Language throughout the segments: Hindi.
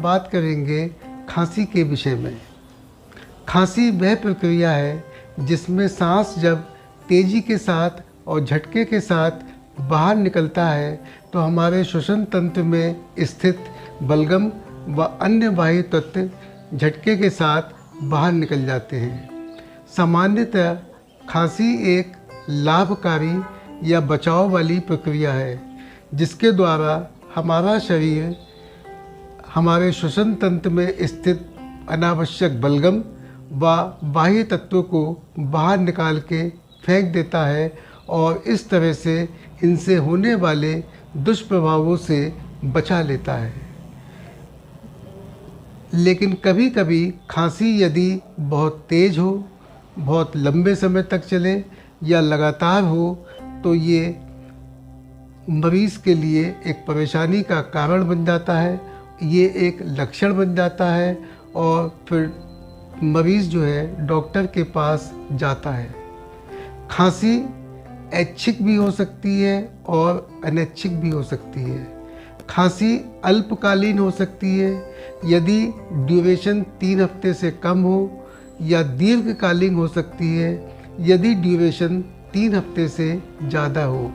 बात करेंगे खांसी के विषय में। खांसी वह प्रक्रिया है जिसमें सांस जब तेज़ी के साथ और झटके के साथ बाहर निकलता है तो हमारे श्वसन तंत्र में स्थित बलगम व अन्य बाह्य तत्व झटके के साथ बाहर निकल जाते हैं। सामान्यतः खांसी एक लाभकारी या बचाव वाली प्रक्रिया है जिसके द्वारा हमारा शरीर हमारे श्वसन तंत्र में स्थित अनावश्यक बलगम व बाह्य तत्वों को बाहर निकाल के फेंक देता है और इस तरह से इनसे होने वाले दुष्प्रभावों से बचा लेता है। लेकिन कभी कभी खांसी यदि बहुत तेज़ हो, बहुत लंबे समय तक चले या लगातार हो तो ये मरीज़ के लिए एक परेशानी का कारण बन जाता है। ये एक लक्षण बन जाता है और फिर मरीज़ जो है डॉक्टर के पास जाता है। खांसी ऐच्छिक भी हो सकती है और अनैच्छिक भी हो सकती है। खांसी अल्पकालीन हो सकती है यदि ड्यूरेशन 3 हफ्ते से कम हो, या दीर्घकालीन हो सकती है यदि ड्यूरेशन 3 हफ्ते से ज़्यादा हो।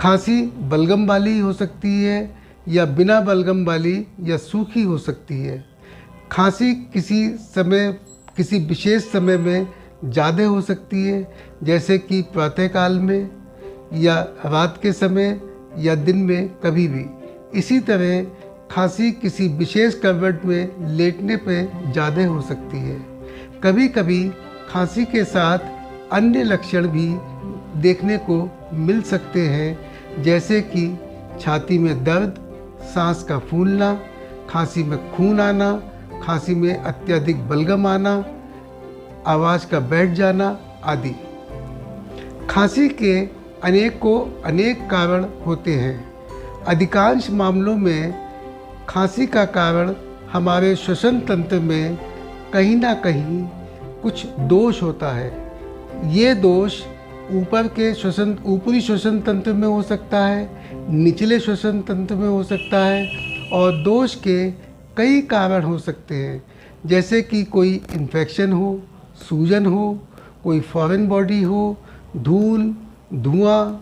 खांसी बलगम वाली हो सकती है या बिना बलगम वाली या सूखी हो सकती है। खांसी किसी विशेष समय में ज़्यादा हो सकती है, जैसे कि प्रातःकाल में या रात के समय या दिन में कभी भी। इसी तरह खांसी किसी विशेष करवट में लेटने पर ज़्यादा हो सकती है। कभी कभी खांसी के साथ अन्य लक्षण भी देखने को मिल सकते हैं, जैसे कि छाती में दर्द, सांस का फूलना, खांसी में खून आना, खांसी में अत्यधिक बलगम आना, आवाज़ का बैठ जाना आदि। खांसी के अनेक कारण होते हैं। अधिकांश मामलों में खांसी का कारण हमारे श्वसन तंत्र में कहीं ना कहीं कुछ दोष होता है। ये दोष ऊपरी श्वसन तंत्र में हो सकता है, निचले श्वसन तंत्र में हो सकता है, और दोष के कई कारण हो सकते हैं, जैसे कि कोई इन्फेक्शन हो, सूजन हो, कोई फॉरेन बॉडी हो, धूल, धुआं,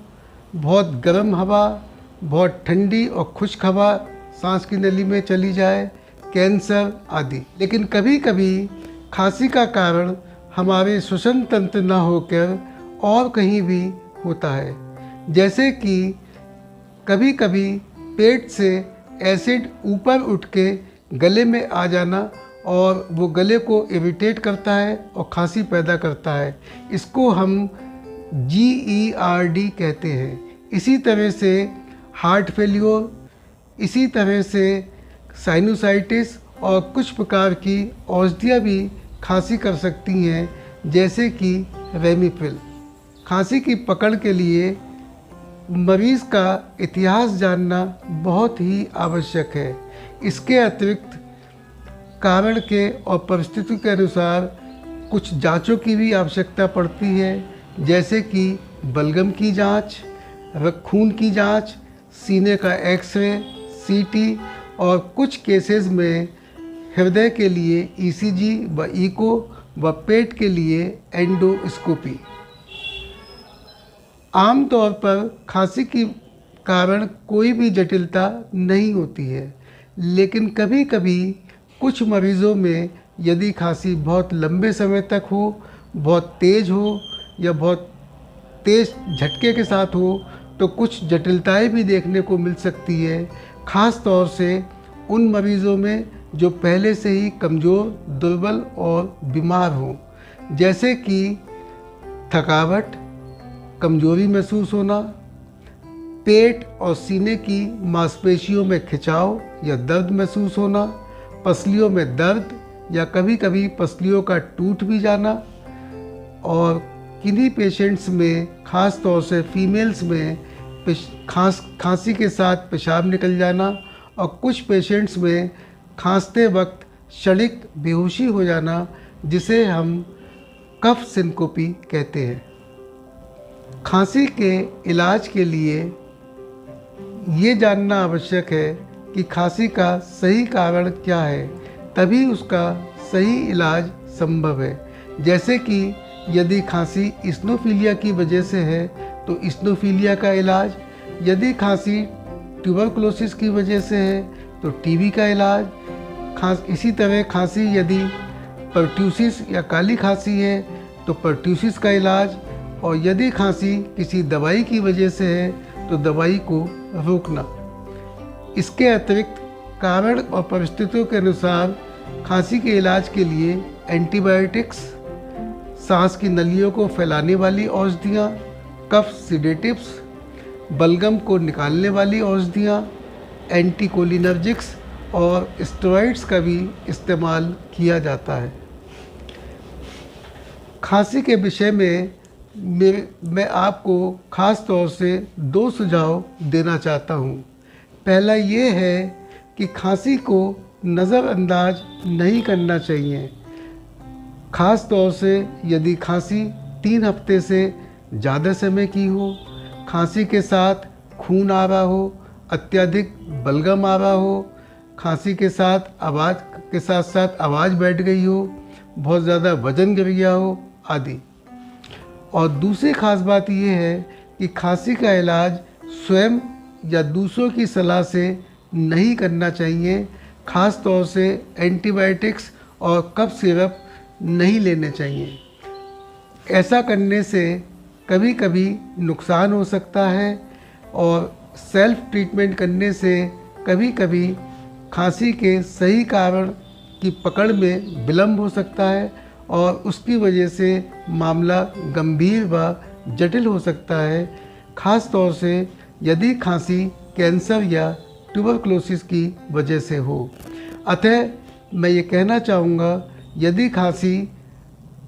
बहुत गर्म हवा, बहुत ठंडी और खुश्क हवा सांस की नली में चली जाए, कैंसर आदि। लेकिन कभी कभी खांसी का कारण हमारे श्वसन तंत्र न होकर और कहीं भी होता है, जैसे कि कभी कभी पेट से एसिड ऊपर उठ के गले में आ जाना और वो गले को इरिटेट करता है और खांसी पैदा करता है। इसको हम GERD कहते हैं। इसी तरह से हार्ट फेल्योर, इसी तरह से साइनोसाइटिस और कुछ प्रकार की औषधियाँ भी खांसी कर सकती हैं, जैसे कि रेमिपिल। खांसी की पकड़ के लिए मरीज़ का इतिहास जानना बहुत ही आवश्यक है। इसके अतिरिक्त कारण के और परिस्थिति के अनुसार कुछ जांचों की भी आवश्यकता पड़ती है, जैसे कि बलगम की जांच, खून की जांच, सीने का एक्सरे, CT और कुछ केसेस में हृदय के लिए ECG व इको व पेट के लिए एंडोस्कोपी। आमतौर पर खांसी के कारण कोई भी जटिलता नहीं होती है, लेकिन कभी कभी कुछ मरीज़ों में यदि खांसी बहुत लंबे समय तक हो, बहुत तेज़ हो या बहुत तेज़ झटके के साथ हो तो कुछ जटिलताएं भी देखने को मिल सकती है, ख़ास तौर से उन मरीज़ों में जो पहले से ही कमज़ोर, दुर्बल और बीमार हों, जैसे कि थकावट, कमजोरी महसूस होना, पेट और सीने की मांसपेशियों में खिंचाव या दर्द महसूस होना, पसलियों में दर्द या कभी कभी पसलियों का टूट भी जाना, और किन्हीं पेशेंट्स में ख़ास तौर से फीमेल्स में खांसी के साथ पेशाब निकल जाना, और कुछ पेशेंट्स में खांसते वक्त क्षणिक बेहोशी हो जाना, जिसे हम कफ सिनकोपी कहते हैं। खांसी के इलाज के लिए ये जानना आवश्यक है कि खांसी का सही कारण क्या है, तभी उसका सही इलाज संभव है। जैसे कि यदि खांसी इस्नोफीलिया की वजह से है तो इस्नोफीलिया का इलाज, यदि खांसी ट्यूबरकुलोसिस की वजह से है तो टीबी का इलाज, इसी तरह खांसी यदि परट्यूसिस या काली खांसी है तो परट्यूसिस का इलाज, और यदि खांसी किसी दवाई की वजह से है तो दवाई को रोकना। इसके अतिरिक्त कारण और परिस्थितियों के अनुसार खांसी के इलाज के लिए एंटीबायोटिक्स, सांस की नलियों को फैलाने वाली औषधियाँ, कफ सिडेटिव्स, बलगम को निकालने वाली औषधियाँ, एंटीकोलिनर्जिक्स और स्टेरॉइड्स का भी इस्तेमाल किया जाता है। खांसी के विषय में मैं आपको ख़ास तौर से 2 सुझाव देना चाहता हूँ। पहला ये है कि खांसी को नज़रअंदाज नहीं करना चाहिए, ख़ास तौर से यदि खांसी 3 हफ्ते से ज़्यादा समय की हो, खांसी के साथ खून आ रहा हो, अत्यधिक बलगम आ रहा हो, खांसी के साथ आवाज़ बैठ गई हो, बहुत ज़्यादा वजन गिर गया हो आदि। और दूसरी खास बात यह है कि खांसी का इलाज स्वयं या दूसरों की सलाह से नहीं करना चाहिए, खास तौर से एंटीबायोटिक्स और कफ सिरप नहीं लेने चाहिए। ऐसा करने से कभी कभी नुकसान हो सकता है और सेल्फ ट्रीटमेंट करने से कभी कभी खांसी के सही कारण की पकड़ में विलम्ब हो सकता है और उसकी वजह से मामला गंभीर व जटिल हो सकता है, खास तौर से यदि खांसी कैंसर या ट्यूबरकुलोसिस की वजह से हो। अतः मैं ये कहना चाहूँगा, यदि खांसी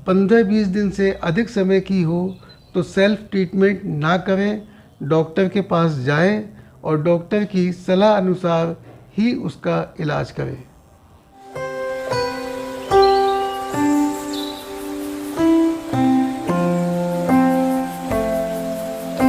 15-20 दिन से अधिक समय की हो तो सेल्फ ट्रीटमेंट ना करें, डॉक्टर के पास जाएं और डॉक्टर की सलाह अनुसार ही उसका इलाज करें।